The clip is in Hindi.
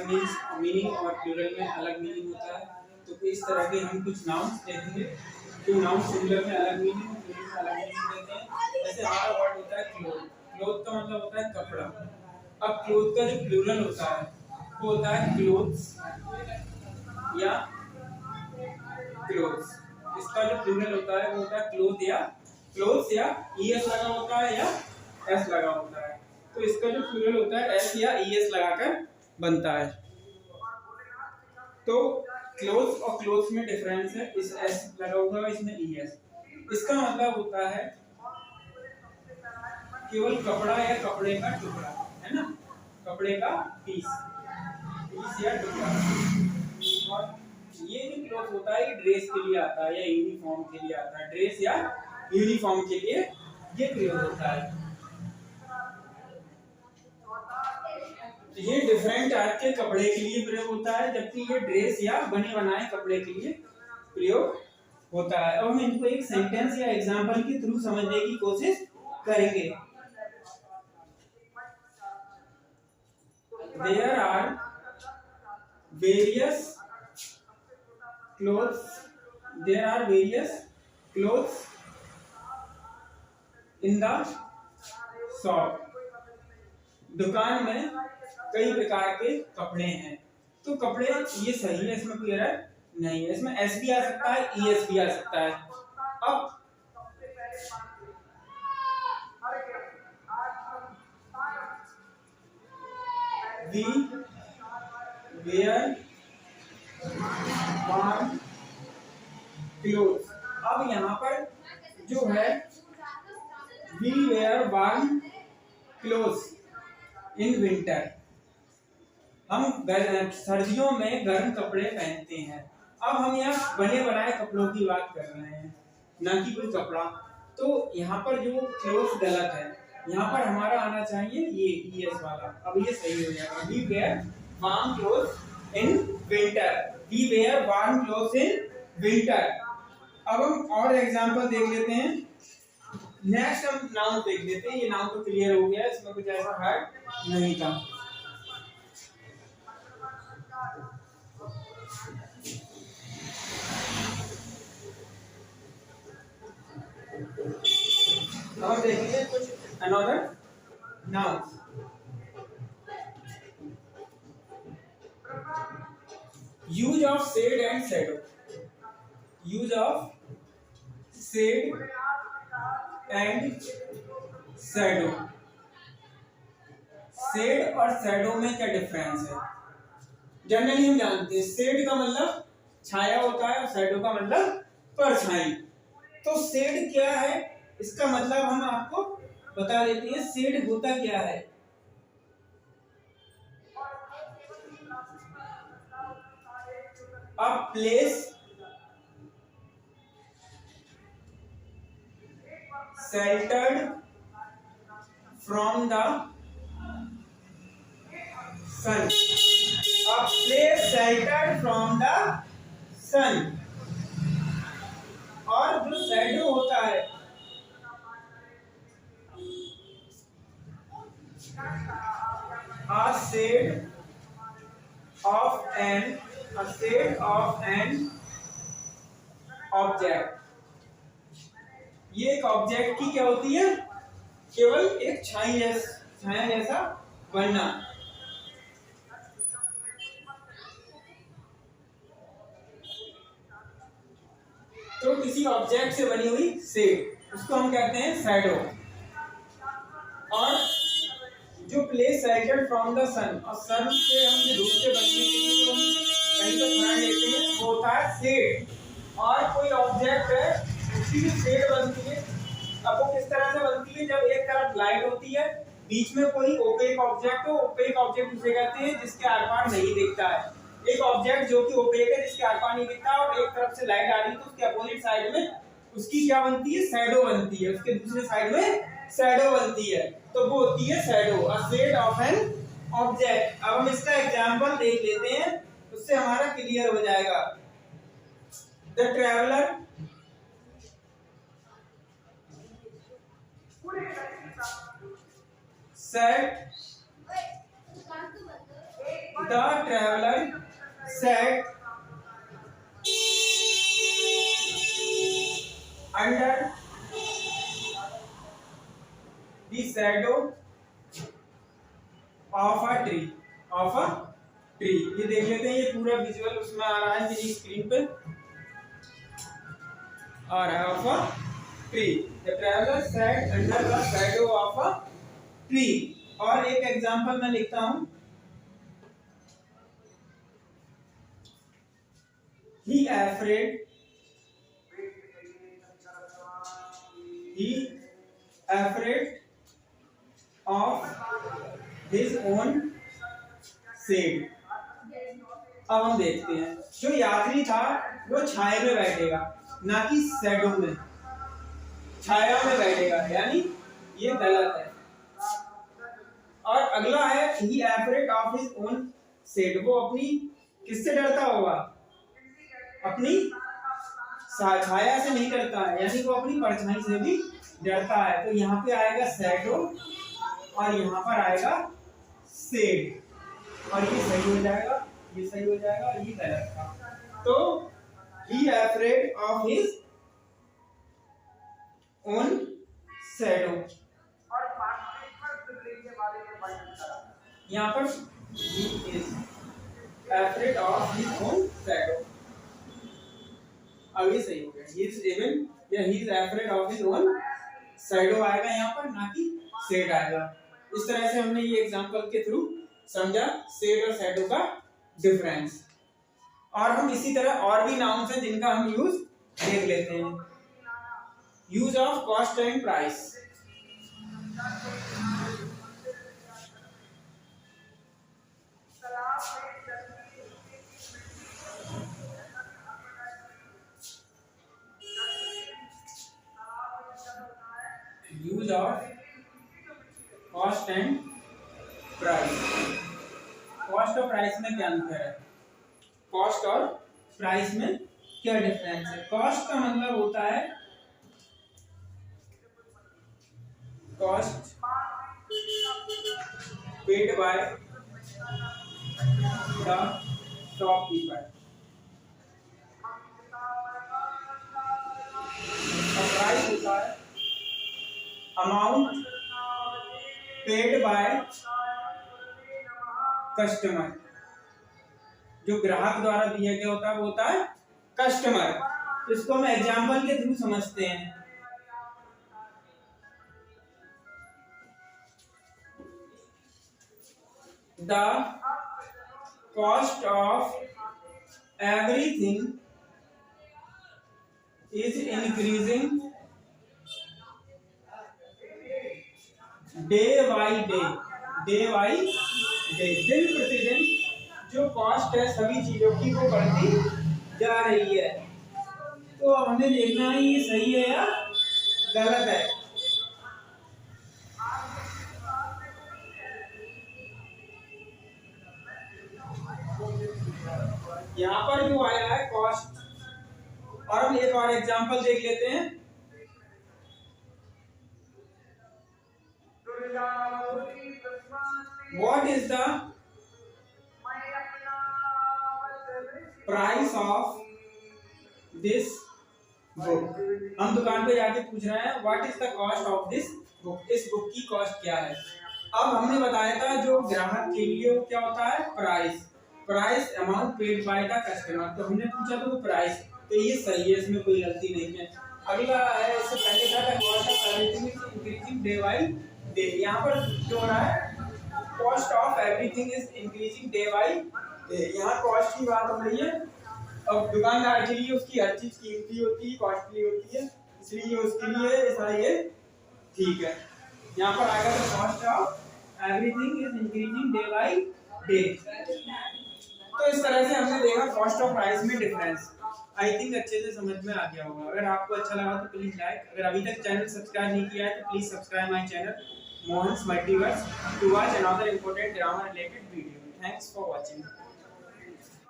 मीन्स मीनिंग और प्लूरल में अलग मीनिंग होता है। तो इस तरह के हम कुछ नाउन्स देखेंगे जो नाउन सिंगुलर में अलग मीनिंग और प्लूरल में अलग मीनिंग देते हैं। जैसे हमारा वर्ड होता है क्लोथ। क्लोथ का मतलब होता है कपड़ा। अब क्लोथ का जो प्लूरल होता है वो होता है क्लोथ्स या क्लोथ्स। इसका जो प्लूरल होता है वो होता है क्लोथ या क्लोथ्स या ईएस लगा होता है या एस लगा होता है। तो इसका जो प्लूरल होता है एस या ईएस लगाकर बनता है। तो क्लोथ्स और क्लोथ्स में डिफरेंस है, इस एस लगा हुआ है, इसमें ईएस। इसका मतलब होता है केवल कपड़ा या कपड़े का टुकड़ा, है ना, कपड़े का पीस या टुकड़ा। और ये जो क्लॉथ होता है ये ड्रेस के लिए आता है या यूनिफॉर्म के लिए आता है। ड्रेस या यूनिफॉर्म के लिए ये प्रयोग होता है। ये डिफरेंट टाइप के कपड़े के लिए प्रयोग होता है, जबकि ये ड्रेस या बने बनाए कपड़े के लिए प्रयोग होता है। अब हम इनको एक सेंटेंस या एग्जांपल के थ्रू समझने की कोशिश करेंगे। There are various clothes. There are various clothes in the shop. दुकान में कई प्रकार के कपड़े हैं। तो कपड़े ये सही है, इसमें कोई एरर नहीं है। इसमें एस भी आ सकता है, ईएस भी आ सकता है। अब we wear warm clothes। अब यहाँ पर जो है we wear warm clothes in winter। हम सर्दियों में गर्म कपड़े पहनते हैं। अब हम यहाँ बने बनाए कपड़ों की बात कर रहे हैं, ना कि कोई कपड़ा। तो यहाँ पर जो क्लोथ गलत है, यहाँ पर हमारा आना चाहिए ये ईएस वाला। अब ये सही हो जाएगा। We wear warm clothes in winter। We wear warm clothes in winter। अब हम और एग्जांपल देख लेते हैं। नेक्स्ट हम नाउन देख लेते हैं। ये नाउन तो क्लियर हो गया, इसमें कुछ ऐसा हार्ड नहीं था। और देखिए कुछ another noun. Use of shade and shadow. Use of shade and shadow. Shade और शैडो में क्या डिफरेंस है? जनरली हम जानते हैं शेड का मतलब छाया होता है और शैडो का मतलब परछाई। तो शेड क्या है इसका मतलब हम आपको बता देते हैं। शेड होता क्या है? A place sheltered from the sun। A place sheltered from the sun। और जो शैडो होता है a shade of an object। ये एक ऑब्जेक्ट की क्या होती है? केवल एक छाया जैसा बनना। तो किसी ऑब्जेक्ट से बनी हुई शेड उसको हम कहते हैं शैडो। और जो प्लेस शेल्टर्ड फ्रॉम द सन, और सन से हम जो धूप से बचने के लिए जो कहीं पर छाया लेते हैं वो होता है शेड। और कोई ऑब्जेक्ट है उसकी जो शेड बनती है, अब वो किस तरह से बनती है? जब एक तरफ लाइट होती है, बीच में कोई ओपेक ऑब्जेक्ट हो। ओपेक ऑब्जेक्ट उसे कहते हैं जिसके आर पार नहीं दिखता है। एक ऑब्जेक्ट जो कि ओपेक है, जिसके आर पार नहीं दिखता और एक तरफ से लाइट आ रही है, तो उसके अपोजिट साइड में उसकी क्या बनती है? शैडो बनती है। उसके दूसरे साइड में शैडो बनती है, तो वो होती है shadow, a shade of an object. अब हम इसका एग्जांपल देख लेते हैं, उससे हमारा क्लियर हो जाएगा। The traveller sat the traveller sat under the shadow of a tree. ये देख लेते हैं, ये पूरा विजुअल उसमें आ रहा है मेरी स्क्रीन पे आ रहा है, of a tree. The traveller sat under the shadow of a tree. और एक एग्जांपल मैं लिखता हूं, he afraid of his own shade. अब हम देखते हैं, जो यात्री था वो छाया में बैठेगा, ना कि शैडो में. छाया में बैठेगा, यानी ये गलत है. और अगला है he afraid of his own shade. वो अपनी किससे डरता होगा? अपनी छाया से नहीं डरता है, यानी वो अपनी परछाई से भी डरता है. तो यहाँ पे आएगा शैडो और यहाँ पर आएगा शेड, और ये सही हो जाएगा, ये सही हो जाएगा, और ये गलत था. तो he afraid of his own shadow. यहाँ पर he is afraid of his own shadow. अब ये सही हो गया, he is even या he is afraid of his own shadow आएगा यहाँ पर, ना कि shade आएगा. इस तरह से हमने ये एग्जांपल के थ्रू समझा shade और shadow का डिफरेंस. और हम इसी तरह और भी नाउन्स हैं जिनका हम यूज देख लेते हैं. Use of cost and price. Use of cost and price. Cost और प्राइस में क्या अंतर है? कॉस्ट और प्राइस में क्या डिफरेंस है? कॉस्ट का मतलब होता है cost paid by the shopkeeper, और प्राइस होता है अमाउंट पेड बाय कस्टमर. जो ग्राहक द्वारा दिया गया होता है वो होता है कस्टमर. तो इसको हम एग्जांपल के थ्रू समझते हैं. The cost of everything is increasing day by day. Day by day, दिन प्रतिदिन जो कॉस्ट है सभी चीजों की वो बढ़ती जा रही है. तो अब हमें देखना है ये सही है या गलत है. यहाँ पर जो आया है कॉस्ट, और हम एक और एग्जांपल देख लेते हैं. What is the price of this book? हम दुकान पे जाके पूछ रहे हैं what is the cost of this book? इस बुक की कॉस्ट क्या है? अब हमने बताया था जो ग्राहक के लिए वो क्या होता है? Price. Price amount paid by the customer. तो हमने पूछा तो वो प्राइस, तो ये सही है, इसमें कोई गलती नहीं है. अगला है, इससे पहले था cost of everything is increasing day by day. यहाँ पर जो हो रहा है cost of everything is increasing day by day. यहाँ कॉस्ट की बात हो रही है. अब दुकानदार के लिए उसकी हर चीज कीमती होती है, कॉस्टली होती है, इसलिए उसके लिए ऐसा ये ठीक है. यहाँ पर आएगा तो cost of everything is increasing day by day. तो इस तरह से हमने देखा कॉस्ट ऑफ प्राइस में डिफरेंस. आई थिंक अच्छे से समझ में आ गया होगा. अगर आपको अच्छा लगा तो प्लीज लाइक. अगर अभी तक चैनल सब्सक्राइब नहीं किया है तो please subscribe my channel Mohan's multiverse to watch another important grammar related video. Thanks for watching.